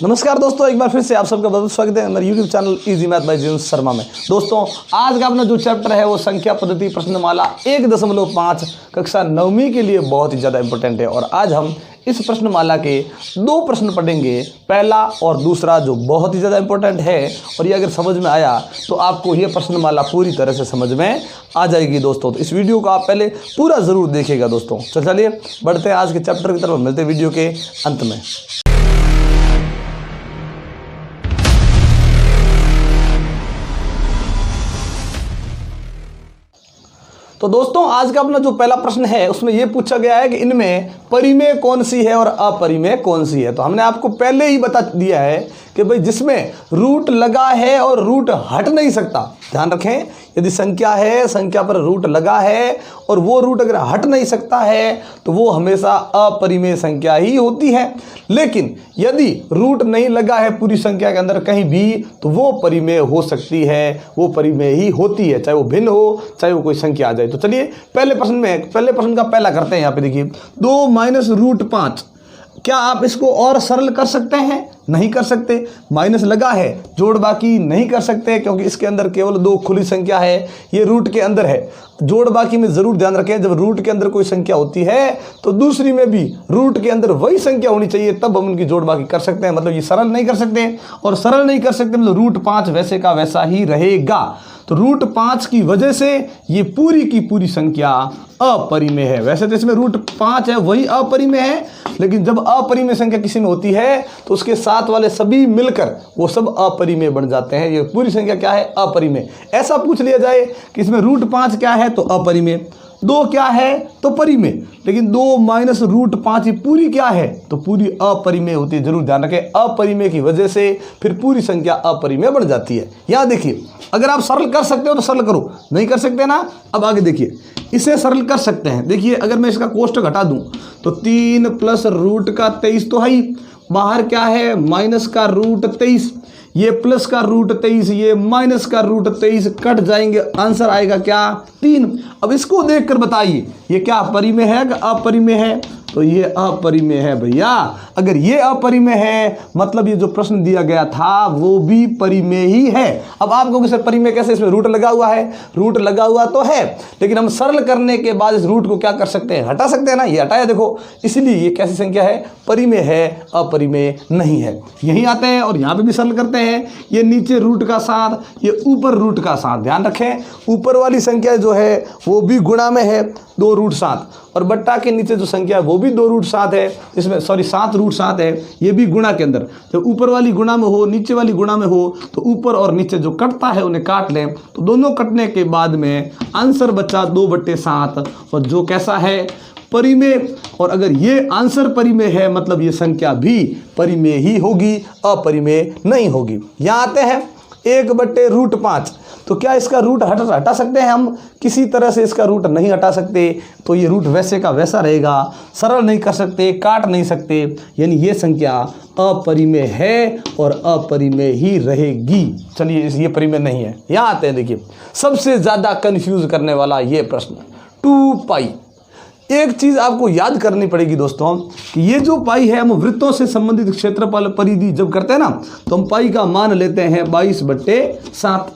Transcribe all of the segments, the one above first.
नमस्कार दोस्तों, एक बार फिर से आप सबका बहुत स्वागत है हमारे YouTube channel easy math bye जीवन शर्मा में। दोस्तों आज का अपना जो चैप्टर है वो संख्या पद्धति प्रश्नमाला 1.5 कक्षा 9वीं के लिए बहुत ही ज़्यादा इंपॉर्टेंट है। और आज हम इस प्रश्नमाला के 2 प्रश्न पढ़ेंगे, पहला और दूसरा, जो बहुत ही ज़्यादा इंपॉर्टेंट है। और ये अगर समझ में आया तो आपको ये प्रश्नमाला पूरी तरह से समझ में आ जाएगी दोस्तों। तो इस वीडियो को आप पहले पूरा ज़रूर देखिएगा दोस्तों। तो चलिए बढ़ते हैं आज के चैप्टर की तरफ, मिलते हैं वीडियो के अंत में। तो दोस्तों आज का अपना जो पहला प्रश्न है उसमें यह पूछा गया है कि इनमें परिमेय कौन सी है और अपरिमेय कौन सी है। तो हमने आपको पहले ही बता दिया है कि भाई जिसमें रूट लगा है और रूट हट नहीं सकता, ध्यान रखें, यदि संख्या है, संख्या पर रूट लगा है और वो रूट अगर हट नहीं सकता है तो वो हमेशा अपरिमेय संख्या ही होती है। लेकिन यदि रूट नहीं लगा है पूरी संख्या के अंदर कहीं भी तो वो परिमेय हो सकती है, वो परिमेय ही होती है, चाहे वो भिन्न हो, चाहे वो कोई संख्या आ जाए। तो चलिए पहले प्रश्न का पहला करते हैं। यहाँ पे देखिए 2 - √5, क्या आप इसको और सरल कर सकते हैं? नहीं कर सकते। माइनस लगा है, जोड़ बाकी नहीं कर सकते क्योंकि इसके अंदर केवल 2 खुली संख्या है, ये रूट के अंदर है। जोड़ बाकी में ज़रूर ध्यान रखें, जब रूट के अंदर कोई संख्या होती है तो दूसरी में भी रूट के अंदर वही संख्या होनी चाहिए, तब हम उनकी जोड़ बाकी कर सकते हैं। मतलब ये सरल नहीं कर सकते, और सरल नहीं कर सकते मतलब √5 वैसे का वैसा ही रहेगा। तो √5 की वजह से ये पूरी की पूरी संख्या अपरिमेय है। वैसे तो इसमें √5 है वही अपरिमेय है, लेकिन जब अपरिमेय संख्या किसी में होती है तो उसके साथ वाले सभी मिलकर वो सब अपरिमेय बन जाते हैं। ये पूरी संख्या क्या है? अपरिमेय। ऐसा पूछ लिया जाए कि इसमें √5 क्या है तो अपरिमेय, 2 क्या है तो परिमेय, लेकिन 2 - √5 ये पूरी क्या है तो पूरी अपरिमेय होती है। जरूर ध्यान रखें, अपरिमेय की वजह से फिर पूरी संख्या अपरिमेय बन जाती है। यहाँ देखिए, अगर आप सरल कर सकते हो तो सरल करो, नहीं कर सकते ना, अब आगे देखिए, इसे सरल कर सकते हैं। देखिए अगर मैं इसका कोष्ठक हटा दूं तो 3 + √23 तो है ही, बाहर क्या है -√23, ये प्लस का √23, ये माइनस का √23 कट जाएंगे, आंसर आएगा क्या? 3। अब इसको देखकर बताइए ये क्या परिमेय है कि अपरिमेय है? तो ये अपरिमेय है भैया। अगर ये अपरिमेय है मतलब ये जो प्रश्न दिया गया था वो भी परिमेय ही है। अब आप कहोगे सर परिमेय कैसे, इसमें रूट लगा हुआ है? रूट लगा हुआ तो है, लेकिन हम सरल करने के बाद इस रूट को क्या कर सकते हैं? हटा सकते हैं ना, ये हटाया देखो, इसलिए ये कैसी संख्या है? परिमेय है, अपरिमेय नहीं है। यही आते हैं और यहाँ पे भी सरल करते हैं। ये नीचे रूट का 7, ये ऊपर रूट का 7। ध्यान रखें, ऊपर वाली संख्या जो है वो भी गुणा में है, 2 √7, और बट्टा के नीचे जो संख्या है वो भी 2 √7 है, इसमें 7 √7 है, ये भी गुणा के अंदर। जब ऊपर वाली गुणा में हो, नीचे वाली गुणा में हो तो ऊपर और नीचे जो कटता है उन्हें काट लें, तो दोनों कटने के बाद में आंसर बचा 2/7, और जो कैसा है? परिमेय। और अगर ये आंसर परिमेय है मतलब ये संख्या भी परिमेय ही होगी, अपरिमेय नहीं होगी। यहाँ आते हैं 1/√5, तो क्या इसका रूट हटा सकते हैं हम? किसी तरह से इसका रूट नहीं हटा सकते, तो ये रूट वैसे का वैसा रहेगा, सरल नहीं कर सकते, काट नहीं सकते, यानी ये संख्या अपरिमेय है और अपरिमेय ही रहेगी। चलिए ये परिमेय नहीं है। यहाँ आते हैं, देखिए सबसे ज़्यादा कंफ्यूज करने वाला ये प्रश्न 2π। एक चीज़ आपको याद करनी पड़ेगी दोस्तों कि ये जो पाई है, हम वृत्तों से संबंधित क्षेत्रफल परिधि जब करते हैं ना तो हम पाई का मान लेते हैं 22/7।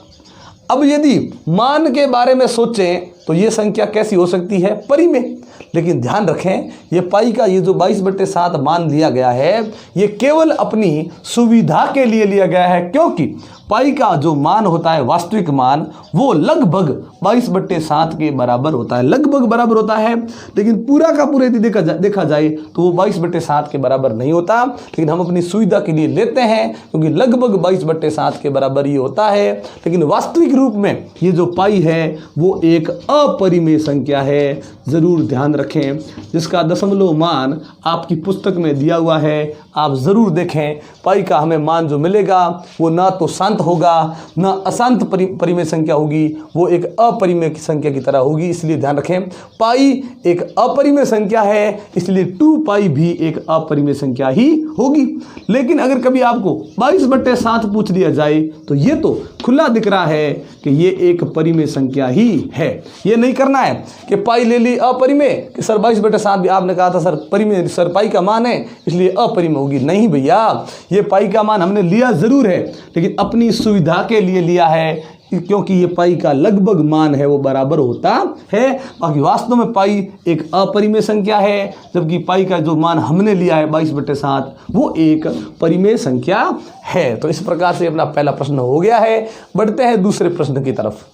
अब यदि मान के बारे में सोचें तो ये संख्या कैसी हो सकती है? परिमेय। लेकिन ध्यान रखें, ये पाई का ये जो 22/7 मान लिया गया है ये केवल अपनी सुविधा के लिए लिया गया है, क्योंकि पाई का जो मान होता है, वास्तविक मान, वो लगभग 22/7 के बराबर होता है, लगभग बराबर होता है। लेकिन पूरा का पूरा यदि देखा जाए तो वो 22/7 के बराबर नहीं होता, लेकिन हम अपनी सुविधा के लिए लेते हैं क्योंकि लगभग 22/7 के बराबर ही होता है। लेकिन वास्तविक रूप में ये जो पाई है वो एक अपरिमेय संख्या है। ज़रूर ध्यान रखें, जिसका दशमलव मान आपकी पुस्तक में दिया हुआ है, आप ज़रूर देखें। पाई का हमें मान जो मिलेगा वो ना तो शांत होगा ना अशांत परिमेय संख्या होगी, वो एक अपरिमेय संख्या की तरह होगी। इसलिए ध्यान रखें, पाई एक अपरिमेय संख्या है, इसलिए 2π भी एक अपरिमेय संख्या ही होगी। लेकिन अगर कभी आपको 22/7 पूछ दिया जाए तो ये तो खुला दिख रहा है कि ये एक परिमेय संख्या ही है। ये नहीं करना है कि पाई ले ली अपरिमेय, कि सर 22/7 भी आपने कहा था सर परिमेय, सर पाई का मान है इसलिए अपरिमेय होगी। नहीं भैया, ये पाई का मान हमने लिया ज़रूर है लेकिन अपनी सुविधा के लिए लिया है, क्योंकि ये पाई का लगभग मान है वो बराबर होता है। बाकी वास्तव में पाई एक अपरिमेय संख्या है, जबकि पाई का जो मान हमने लिया है 22/7 वो एक परिमेय संख्या है। तो इस प्रकार से अपना पहला प्रश्न हो गया है। बढ़ते हैं दूसरे प्रश्न की तरफ।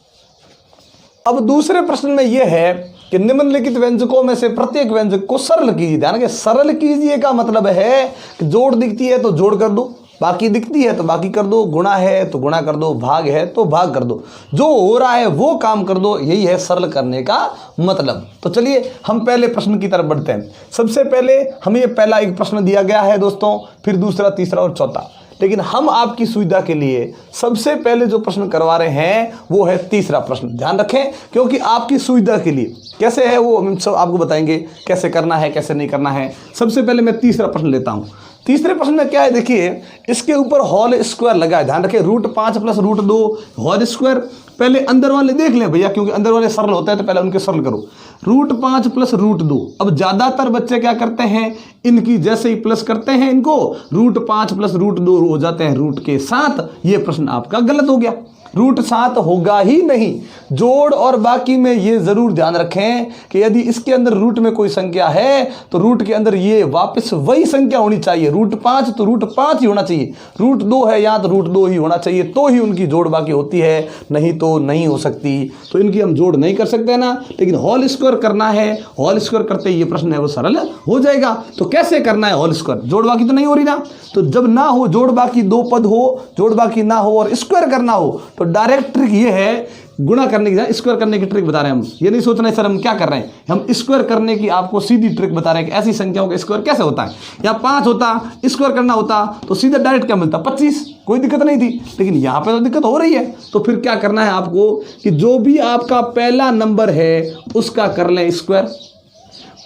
अब दूसरे प्रश्न में यह है कि निम्नलिखित व्यंजकों में से प्रत्येक व्यंजक को सरल कीजिए। ध्यान रखिए, सरल कीजिए का मतलब है कि जोड़ दिखती है तो जोड़ कर दो, बाकी दिखती है तो बाकी कर दो, गुणा है तो गुणा कर दो, भाग है तो भाग कर दो, जो हो रहा है वो काम कर दो। यही है सरल करने का मतलब। तो चलिए हम पहले प्रश्न की तरफ बढ़ते हैं। सबसे पहले हमें ये पहला एक प्रश्न दिया गया है दोस्तों, फिर दूसरा, तीसरा और चौथा, लेकिन हम आपकी सुविधा के लिए सबसे पहले जो प्रश्न करवा रहे हैं वो है तीसरा प्रश्न। ध्यान रखें, क्योंकि आपकी सुविधा के लिए कैसे है वो हम सब आपको बताएंगे, कैसे करना है कैसे नहीं करना है। सबसे पहले मैं तीसरा प्रश्न लेता हूं। तीसरे प्रश्न में क्या है, देखिए इसके ऊपर होल स्क्वायर लगा है। ध्यान रखें, √5 + √2 होल स्क्वायर। पहले अंदर वाले देख लें भैया, क्योंकि अंदर वाले सरल होते हैं तो पहले उनके सरल करो। √5 + √2। अब ज्यादातर बच्चे क्या करते हैं, इनकी जैसे ही प्लस करते हैं इनको √5 + √2 हो जाते हैं रूट के 7। ये प्रश्न आपका गलत हो गया, √7 होगा ही नहीं। जोड़ और बाकी में ये जरूर ध्यान रखें कि यदि इसके अंदर रूट में कोई संख्या है तो रूट के अंदर ये वापस वही संख्या होनी चाहिए। √5 तो √5 ही होना चाहिए, √2 है यहाँ तो √2 ही होना चाहिए, तो ही उनकी जोड़ बाकी होती है, नहीं तो नहीं हो सकती। तो इनकी हम जोड़ नहीं कर सकते ना, लेकिन होल स्क्वायर करना है। होल स्क्वायर करते ही ये प्रश्न है वो सरल हो जाएगा। तो कैसे करना है होल स्क्वायर, जोड़ बाकी तो नहीं हो रही ना, तो जब ना हो जोड़ बाकी, 2 पद हो, जोड़ बाकी ना हो और स्क्वायर करना हो तो डायरेक्ट ट्रिक ये है, गुणा करने की, स्क्वायर करने की ट्रिक बता रहे हैं हम। ये नहीं सोचना है सर हम क्या कर रहे हैं, हम स्क्वायर करने की आपको सीधी ट्रिक बता रहे हैं कि ऐसी संख्याओं का स्क्वायर कैसे होता है। या 5 होता, स्क्वायर करना होता तो सीधा डायरेक्ट क्या मिलता, 25, कोई दिक्कत नहीं थी। लेकिन यहाँ पे तो दिक्कत हो रही है, तो फिर क्या करना है आपको कि जो भी आपका पहला नंबर है उसका कर लें स्क्वायर,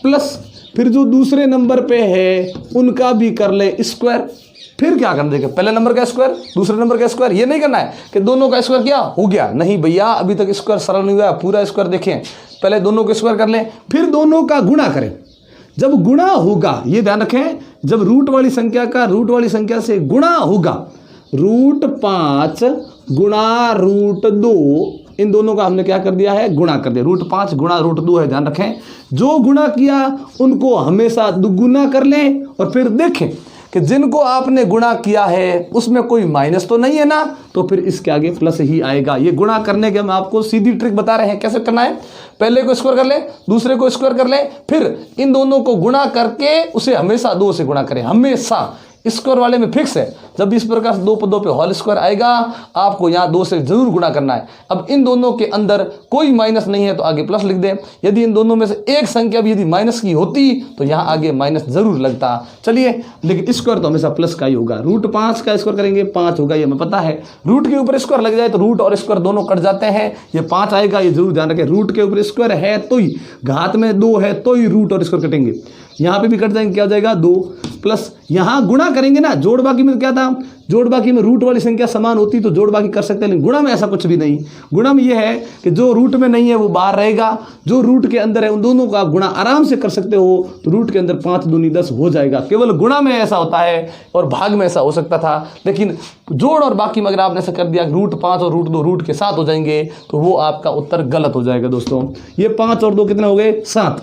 प्लस फिर जो दूसरे नंबर पे है उनका भी कर लें स्क्वायर। फिर क्या करना, देखिए पहले नंबर का स्क्वायर, दूसरे नंबर का स्क्वायर। ये नहीं करना है कि दोनों का स्क्वायर क्या हो गया, नहीं भैया अभी तक स्क्वायर सरल नहीं हुआ, पूरा स्क्वायर देखें, पहले दोनों का स्क्वायर कर लें, फिर दोनों का गुणा करें। जब गुणा होगा, ये ध्यान रखें, जब रूट वाली संख्या का रूट वाली संख्या से गुणा होगा, √5 गुणा √2, इन दोनों का हमने क्या कर दिया है, गुणा कर दिया। √5 गुणा √2 है, ध्यान रखें। जो गुणा किया उनको हमेशा दुगुना कर लें और फिर देखें कि जिनको आपने गुणा किया है उसमें कोई माइनस तो नहीं है ना, तो फिर इसके आगे प्लस ही आएगा। ये गुणा करने के हम आपको सीधी ट्रिक बता रहे हैं कैसे करना है। पहले को स्क्वायर कर ले, दूसरे को स्क्वायर कर ले, फिर इन दोनों को गुणा करके उसे हमेशा 2 से गुणा करें। हमेशा स्क्वायर वाले में फिक्स है, जब इस प्रकार से 2 पदों पे होल स्क्वायर आएगा आपको यहाँ 2 से जरूर गुणा करना है। अब इन दोनों के अंदर कोई माइनस नहीं है तो आगे प्लस लिख दें। यदि इन दोनों में से एक संख्या भी यदि माइनस की होती तो यहाँ आगे माइनस जरूर लगता। चलिए, लेकिन स्क्वायर तो हमेशा प्लस का ही होगा। √5 का स्क्वायर करेंगे 5 होगा, ये हमें पता है। रूट के ऊपर स्क्वायर लग जाए तो रूट और स्क्वायर दोनों कट जाते हैं, ये 5 आएगा, ये जरूर ध्यान रखें। रूट के ऊपर स्क्वायर है तो ही, घात में 2 है तो ही रूट और स्क्वायर कटेंगे। यहाँ पे भी कट जाएंगे, क्या हो जाएगा 2, प्लस यहाँ गुणा करेंगे ना, जोड़ बाकी में क्या था, जोड़ बाकी में रूट वाली संख्या समान होती तो जोड़ बाकी कर सकते हैं, लेकिन गुणा में ऐसा कुछ भी नहीं। गुणा में यह है कि जो रूट में नहीं है वो बाहर रहेगा, जो रूट के अंदर है उन दोनों का गुणा आराम से कर सकते हो। तो रूट के अंदर 5 दूनी 10 हो जाएगा। केवल गुणा में ऐसा होता है और भाग में ऐसा हो सकता था, लेकिन जोड़ और बाकी में अगर आपने ऐसा कर दिया √5 और √2 रूट के 7 हो जाएंगे तो वो आपका उत्तर गलत हो जाएगा दोस्तों। ये 5 और 2 कितने हो गए, 7।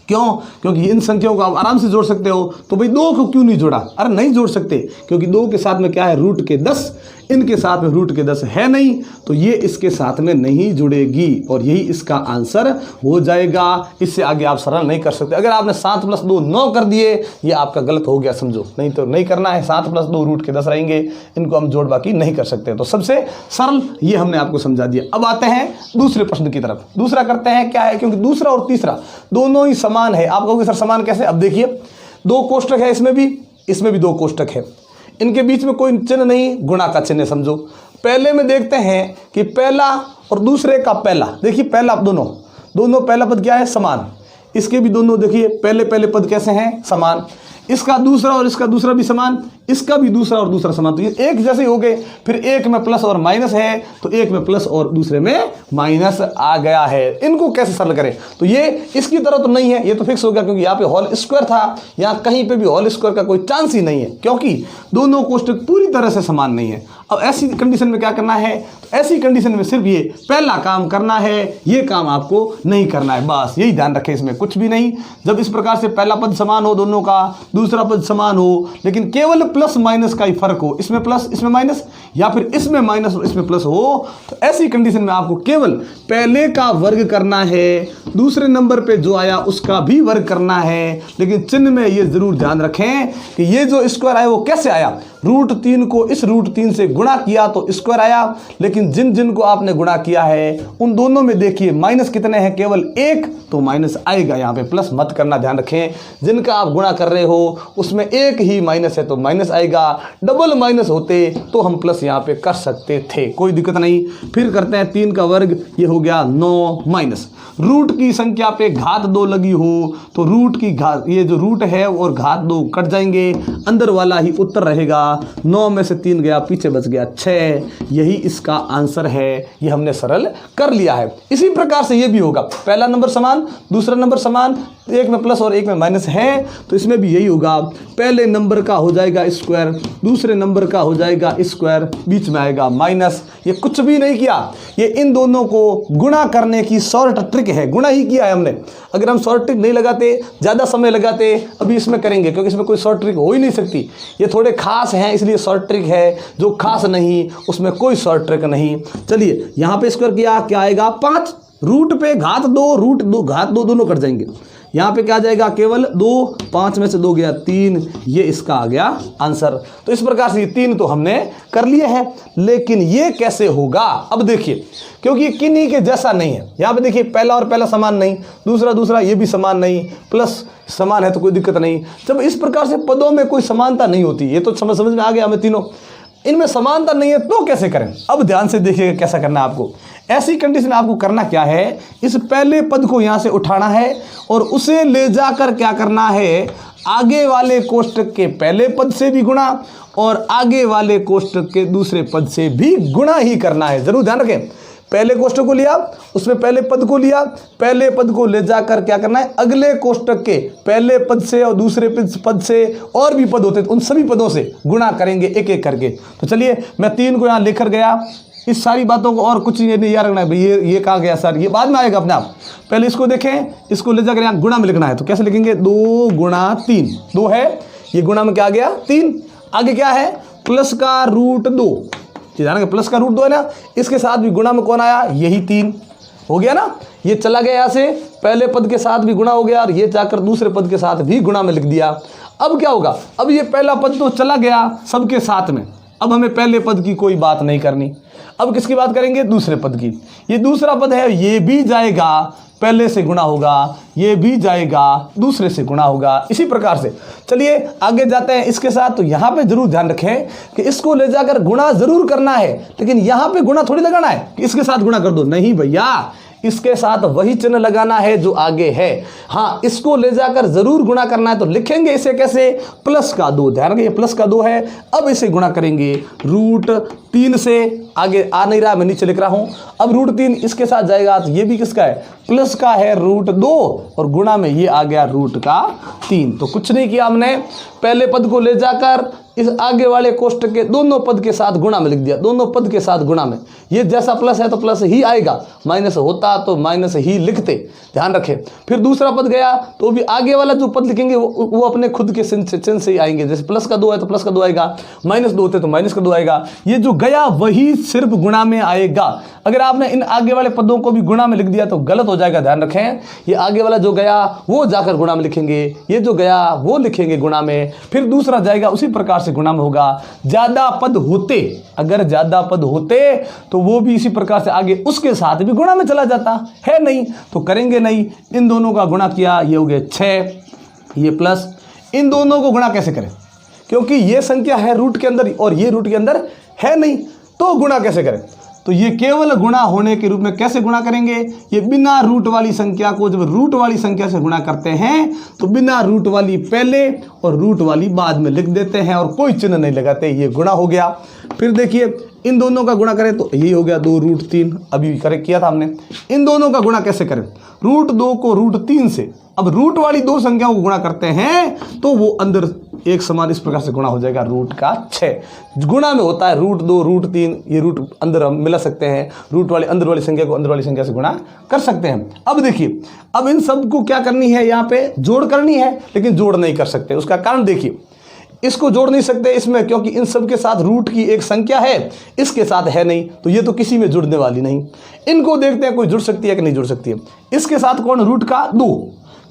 क्यों? क्योंकि इन संख्याओं को आप आराम से जोड़ सकते हो। तो भाई 2 को क्यों नहीं जोड़ा, अरे नहीं जोड़ सकते क्योंकि 2 के साथ में क्या है, रूट के 10, इनके साथ में रूट के 10 है नहीं, तो ये इसके साथ में नहीं जुड़ेगी और यही इसका आंसर हो जाएगा। इससे आगे आप सरल नहीं कर सकते। अगर आपने 7 + 2 9 कर दिए, ये आपका गलत हो गया समझो, नहीं तो नहीं करना है। 7 + 2 रूट के 10 रहेंगे, इनको हम जोड़ बाकी नहीं कर सकते। तो सबसे सरल ये हमने आपको समझा दिया। अब आते हैं दूसरे प्रश्न की तरफ। दूसरा करते हैं, क्या है, क्योंकि दूसरा और तीसरा दोनों ही समान है। आप कहोगे सर समान कैसे, अब देखिए 2 कोष्टक है, इसमें भी 2 कोष्टक है, इनके बीच में कोई चिन्ह नहीं, गुणा का चिन्ह समझो। पहले में देखते हैं कि पहला और दूसरे का पहला, देखिए पहला दोनों पहला पद क्या है, समान। इसके भी दोनों देखिए पहले पद कैसे हैं, समान। इसका दूसरा और इसका दूसरा भी समान, इसका भी दूसरा और दूसरा समान, तो ये एक जैसे ही हो गए। फिर एक में प्लस और माइनस है तो एक में प्लस और दूसरे में माइनस आ गया है। इनको कैसे सरल करें, तो ये इसकी तरह तो नहीं है, ये तो फिक्स हो गया क्योंकि यहाँ पे होल स्क्वायर था, यहाँ कहीं पे भी होल स्क्वायर का कोई चांस ही नहीं है क्योंकि दोनों कोष्टक पूरी तरह से समान नहीं है। अब ऐसी कंडीशन में क्या करना है, तो ऐसी कंडीशन में सिर्फ ये पहला काम करना है, ये काम आपको नहीं करना है, बस यही ध्यान रखें, इसमें कुछ भी नहीं। जब इस प्रकार से पहला पद समान हो दोनों का, दूसरा पद समान हो, लेकिन केवल प्लस माइनस का ही फर्क हो, इसमें प्लस इसमें माइनस या फिर इसमें माइनस और इसमें प्लस हो, तो ऐसी कंडीशन में आपको केवल पहले का वर्ग करना है, दूसरे नंबर पे जो आया उसका भी वर्ग करना है। लेकिन चिन्ह में ये जरूर ध्यान रखें कि ये जो स्क्वायर आया वो कैसे आया, √3 को इस √3 से गुणा किया तो स्क्वायर आया, लेकिन जिन जिन को आपने गुणा किया है उन दोनों में देखिए माइनस कितने हैं, केवल एक, तो माइनस आएगा, यहाँ पे प्लस मत करना, ध्यान रखें। जिनका आप गुणा कर रहे हो उसमें एक ही माइनस है तो माइनस आएगा, डबल माइनस होते तो हम प्लस यहाँ पे कर सकते थे, कोई दिक्कत नहीं। फिर करते हैं 3 का वर्ग, ये हो गया 9 माइनस रूट की संख्या पे घात 2 लगी हो तो रूट की घात, ये जो रूट है और घात 2 कट जाएंगे, अंदर वाला ही उत्तर रहेगा। 9 में से 3 गया, पीछे बच गया 6, यही इसका आंसर है, ये हमने सरल कर लिया है। इसी प्रकार से ये भी होगा, पहला नंबर समान, दूसरा नंबर समान, एक में प्लस और एक में माइनस है, तो इसमें भी यही होगा, पहले नंबर का हो जाएगा स्क्वायर, दूसरे नंबर का हो जाएगा स्क्वायर, बीच में आएगा माइनस। ये कुछ भी नहीं किया, ये इन दोनों को गुणा करने की शॉर्ट ट्रिक है, गुणा ही किया है हमने। अगर हम शॉर्ट ट्रिक नहीं लगाते, ज़्यादा समय लगाते, अभी इसमें करेंगे क्योंकि इसमें कोई शॉर्ट ट्रिक हो ही नहीं सकती, ये थोड़े खास हैं इसलिए शॉर्ट ट्रिक है, जो खास नहीं उसमें कोई शॉर्ट ट्रिक नहीं। चलिए यहाँ पे स्क्वायर किया, क्या आएगा 5, रूट पे घात 2, रूट 2 घात 2 दोनों कट जाएंगे, यहाँ पे क्या जाएगा केवल 2, 5 में से 2 गया 3, ये इसका आ गया आंसर। तो इस प्रकार से ये 3 तो हमने कर लिए हैं, लेकिन ये कैसे होगा, अब देखिए, क्योंकि ये किन्हीं के जैसा नहीं है। यहाँ पे देखिए पहला और पहला समान नहीं, दूसरा ये भी समान नहीं, प्लस समान है तो कोई दिक्कत नहीं। जब इस प्रकार से पदों में कोई समानता नहीं होती, ये तो समझ में आ गया हमें, तीनों इनमें समानता नहीं है तो कैसे करें। अब ध्यान से देखिएगा कैसा करना है आपको। ऐसी कंडीशन आपको करना क्या है, इस पहले पद को यहाँ से उठाना है और उसे ले जाकर क्या करना है, आगे वाले कोष्टक के पहले पद से भी गुणा और आगे वाले कोष्टक के दूसरे पद से भी गुणा ही करना है। जरूर ध्यान रखें, पहले कोष्टक को लिया, उसमें पहले पद को लिया, पहले पद को ले जाकर क्या करना है, अगले कोष्टक के पहले पद से और दूसरे पद से और भी पद होते हैं उन सभी पदों से गुणा करेंगे एक एक करके। तो चलिए मैं 3 को यहाँ लेकर गया, इस सारी बातों को और कुछ नहीं याद रखना है भाई, ये कहाँ गया सर, ये बाद में आएगा अपने आप। पहले इसको देखें, इसको ले जाकर यहाँ गुणा में लिखना है, तो कैसे लिखेंगे, 2 गुणा 3, 2 है, ये गुणा में क्या आ गया 3, आगे क्या है प्लस का √2, जानेंगे प्लस का √2 है ना, इसके साथ भी गुणा में कौन आया, यही 3 हो गया ना, ये चला गया यहाँ से, पहले पद के साथ भी गुणा हो गया और ये जाकर दूसरे पद के साथ भी गुणा में लिख दिया। अब क्या होगा, अब ये पहला पद तो चला गया सबके साथ में, अब हमें पहले पद की कोई बात नहीं करनी, अब किसकी बात करेंगे, दूसरे पद की। ये दूसरा पद है, ये भी जाएगा, पहले से गुणा होगा, ये भी जाएगा, दूसरे से गुणा होगा, इसी प्रकार से। चलिए आगे जाते हैं इसके साथ। तो यहाँ पे जरूर ध्यान रखें कि इसको ले जाकर गुणा जरूर करना है, लेकिन यहाँ पे गुणा थोड़ी लगाना है कि इसके साथ गुणा कर दो, नहीं भैया, इसके साथ वही चिन्ह लगाना है जो आगे है। हाँ, इसको ले जाकर जरूर गुणा करना है, तो लिखेंगे इसे कैसे, प्लस का 2, ध्यान रखिए प्लस का 2 है। अब इसे गुणा करेंगे √3 से, आगे आ नहीं रहा मैं नीचे लिख रहा हूं, अब √3 इसके साथ जाएगा तो ये भी किसका है, प्लस का है √2 और गुणा में ये आ गया √3। तो कुछ नहीं किया हमने, पहले पद को ले जाकर इस आगे वाले कोष्टक के दोनों पद के साथ गुणा में लिख दिया, दोनों पद के साथ गुणा में, ये जैसा प्लस है तो प्लस ही आएगा, माइनस होता तो माइनस ही लिखते, ध्यान रखें। फिर दूसरा पद गया तो भी आगे वाला जो पद लिखेंगे वो अपने खुद के चिन्ह से ही आएंगे, जैसे प्लस का 2 है तो प्लस का 2 आएगा, -2 होते तो माइनस का 2 आएगा, ये जो गया वही सिर्फ गुणा में आएगा। अगर आपने इन आगे वाले पदों को भी गुणा में लिख दिया तो गलत हो जाएगा, ध्यान रखें। ये आगे वाला जो गया वो जाकर गुणा में लिखेंगे, ये जो गया वो लिखेंगे गुणा में, फिर दूसरा जाएगा उसी प्रकार से गुणा में होगा। ज्यादा पद होते, अगर ज्यादा पद होते तो वो भी इसी प्रकार से आगे उसके साथ भी गुणा में चला जाता है, नहीं तो करेंगे नहीं। इन दोनों का गुणा किया, ये हो गए 6, ये प्लस, इन दोनों को गुणा कैसे करें, क्योंकि ये संख्या है रूट के अंदर और ये रूट के अंदर है नहीं, तो गुणा कैसे करें। तो ये केवल गुणा होने के रूप में कैसे गुणा करेंगे, ये बिना रूट वाली संख्या को जब रूट वाली संख्या से गुणा करते हैं तो बिना रूट वाली पहले और रूट वाली बाद में लिख देते हैं और कोई चिन्ह नहीं लगाते, ये गुणा हो गया। फिर देखिए इन दोनों का गुणा करें तो यही हो गया 2√3, अभी करेक्ट किया था हमने। इन दोनों का गुणा कैसे करें, √2 को √3 से, अब रूट वाली दो संख्याओं को गुणा करते हैं तो वो अंदर एक समान इस प्रकार से गुणा हो जाएगा, रूट का 6 गुणा में होता है √2 √3, ये रूट अंदर हम मिला सकते हैं, रूट वाली अंदर वाली संख्या को अंदर वाली संख्या से गुणा कर सकते हैं। अब देखिए अब इन सब को क्या करनी है, यहाँ पे जोड़ करनी है, लेकिन जोड़ नहीं कर सकते। उसका कारण देखिए, इसको जोड़ नहीं सकते इसमें क्योंकि इन सब के साथ रूट की एक संख्या है, इसके साथ है नहीं, तो ये तो किसी में जुड़ने वाली नहीं। इनको देखते हैं कोई जुड़ सकती है कि नहीं जुड़ सकती है। इसके साथ कौन, रूट का 2,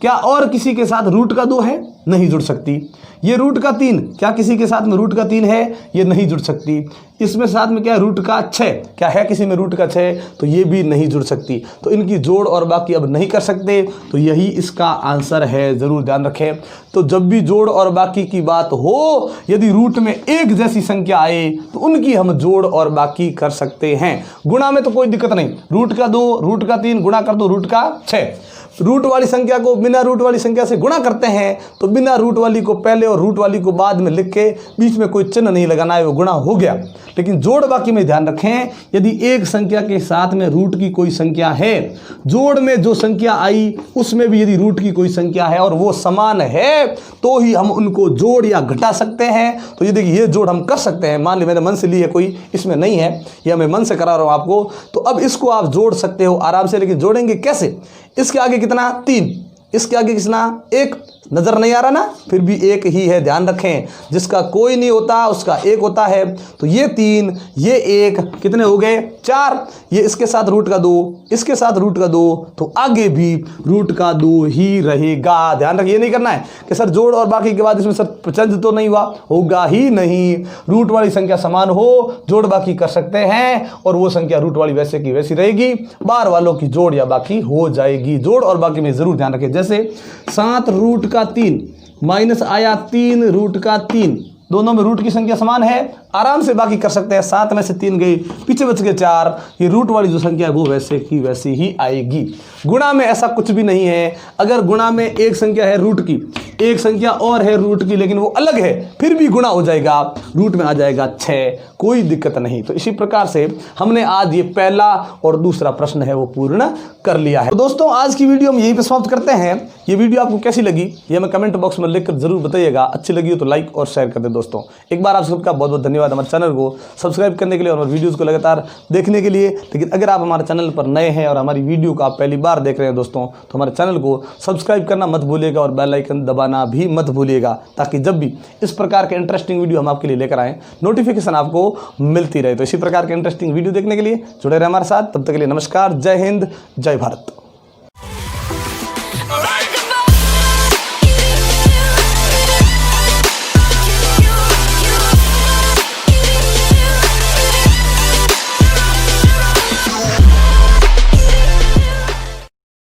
क्या और किसी के साथ रूट का 2 है, नहीं जुड़ सकती। ये रूट का 3, क्या किसी के साथ में रूट का 3 है, ये नहीं जुड़ सकती। इसमें साथ में क्या है, रूट का 6, क्या है किसी में रूट का 6, तो ये भी नहीं जुड़ सकती। तो इनकी जोड़ और बाकी अब नहीं कर सकते, तो यही इसका आंसर है, ज़रूर ध्यान रखें। तो जब भी जोड़ और बाकी की बात हो, यदि रूट में एक जैसी संख्या आए तो उनकी हम जोड़ और बाकी कर सकते हैं। गुणा में तो कोई दिक्कत नहीं, रूट का 2 रूट का 3 गुणा कर दो रूट का 6। रूट वाली संख्या को बिना रूट वाली संख्या से गुणा करते हैं तो बिना रूट वाली को पहले और रूट वाली को बाद में लिख के बीच में कोई चिन्ह नहीं लगाना है, वो गुणा हो गया। लेकिन जोड़ बाकी में ध्यान रखें, यदि एक संख्या के साथ में रूट की कोई संख्या है, जोड़ में जो संख्या आई उसमें भी यदि रूट की कोई संख्या है और वो समान है तो ही हम उनको जोड़ या घटा सकते हैं। तो ये देखिए ये जोड़ हम कर सकते हैं, मान ली मैंने मन से ली है, कोई इसमें नहीं है, यह मैं मन से करा रहा हूँ आपको, तो अब इसको आप जोड़ सकते हो आराम से। लेकिन जोड़ेंगे कैसे, इसके आगे कितना 3, इसके आगे कितना 1, नजर नहीं आ रहा ना, फिर भी एक ही है, ध्यान रखें। जिसका कोई नहीं होता उसका एक होता है। तो ये 3 ये 1 कितने हो गए 4, ये इसके साथ रूट का 2 इसके साथ रूट का 2, तो आगे भी रूट का 2 ही रहेगा। ध्यान रखिए, ये नहीं करना है कि सर जोड़ और बाकी के बाद इसमें सर चंद तो नहीं हुआ, होगा ही नहीं। रूट वाली संख्या समान हो जोड़ बाकी कर सकते हैं और वो संख्या रूट वाली वैसे की वैसी रहेगी, बार वालों की जोड़ या बाकी हो जाएगी। जोड़ और बाकी में जरूर ध्यान रखें, जैसे 7 रूट का 3 माइनस आया 3 रूट का 3, दोनों में रूट की संख्या समान है, आराम से बाकी कर सकते हैं। 7 में से 3 गई, पीछे बच गए 4, ये रूट वाली जो संख्या है वो वैसे की वैसी ही आएगी। गुणा में ऐसा कुछ भी नहीं है, अगर गुणा में एक संख्या है रूट की, एक संख्या और है रूट की लेकिन वो अलग है, फिर भी गुणा हो जाएगा, रूट में आ जाएगा 6, कोई दिक्कत नहीं। तो इसी प्रकार से हमने आज ये पहला और दूसरा प्रश्न है वो पूर्ण कर लिया है। तो दोस्तों आज की वीडियो हम यहीं पे समाप्त करते हैं। ये वीडियो आपको कैसी लगी ये हमें कमेंट बॉक्स में लिखकर जरूर बताइएगा। अच्छी लगी हो तो लाइक और शेयर कर दें दोस्तों। एक बार आप सबका बहुत बहुत धन्यवाद हमारे चैनल को सब्सक्राइब करने के लिए और हमारे वीडियोज़ को लगातार देखने के लिए। लेकिन अगर आप हमारे चैनल पर नए हैं और हमारी वीडियो को आप पहली बार देख रहे हैं दोस्तों, तो हमारे चैनल को सब्सक्राइब करना मत भूलिएगा और बेल आइकन दबाना भी मत भूलिएगा, ताकि जब भी इस प्रकार के इंटरेस्टिंग वीडियो हम आपके लिए लेकर आएँ नोटिफिकेशन आपको मिलती रहे। तो इसी प्रकार के इंटरेस्टिंग वीडियो देखने के लिए जुड़े रहे हमारे साथ। तब तक के लिए नमस्कार, जय हिंद, जय भारत।